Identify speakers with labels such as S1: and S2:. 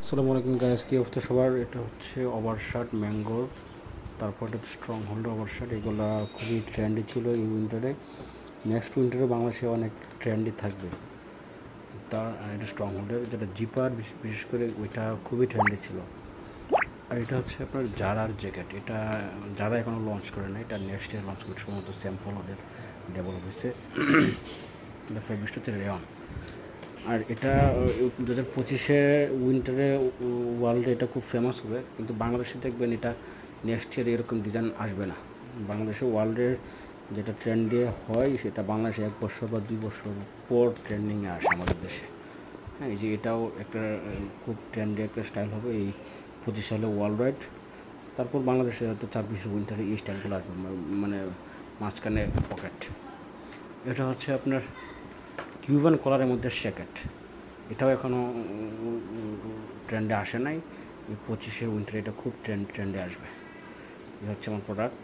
S1: আসসালামু আলাইকুম গাইস, কি অবস্থা সবার? এটা হচ্ছে ওভারশার্ট ম্যাঙ্গোর, তারপর এটা স্ট্রং হোল্ড ওভারশার্ট। এগুলা খুবই ট্রেন্ডি ছিল এই উইন্টারে। নেক্সট উইন্টারে বাংলাদেশে অনেক ট্রেন্ডি থাকবে। তার এটা স্ট্রং হোল্ডের যেটা জিপার, বিশেষ করে ওইটা খুবই ট্রেন্ডি ছিল। আর এটা হচ্ছে আপনার জারার জ্যাকেট। এটা যারা এখনও লঞ্চ করে না, এটা নেক্সট ইয়ার লঞ্চ করছে, সম্ভবত স্যাম্পল ওদের ডেভেলপ হয়েছে। এটা ফেব্রিকটা হচ্ছে রেয়ন। আর এটা 2025-এ উইন্টারে ওয়ার্ল্ডে এটা খুব ফেমাস হবে, কিন্তু বাংলাদেশে দেখবেন এটা নেক্সট ইয়ার এরকম ডিজাইন আসবে না। বাংলাদেশে ওয়ার্ল্ডের যেটা ট্রেন্ডে হয় সেটা বাংলাদেশে 1 বছর বা 2 বছর পর ট্রেন্ডিংয়ে আসে আমাদের দেশে। হ্যাঁ, এই যে এটাও একটা খুব ট্রেন্ডি একটা স্টাইল হবে এই 25 সালে ওয়ার্ল্ড ওয়াইড। তারপর বাংলাদেশে হয়তো 24 উইন্টারে এই স্টাইলগুলো আসবে, মানে মাঝখানে পকেট। এটা হচ্ছে আপনার কিউবান কলারের মধ্যে জ্যাকেট। এটাও এখনও ট্রেন্ডে আসে নাই। 25-এ উইন্টারে এটা খুব ট্রেন্ডে আসবে। এই হচ্ছে আমার প্রোডাক্ট।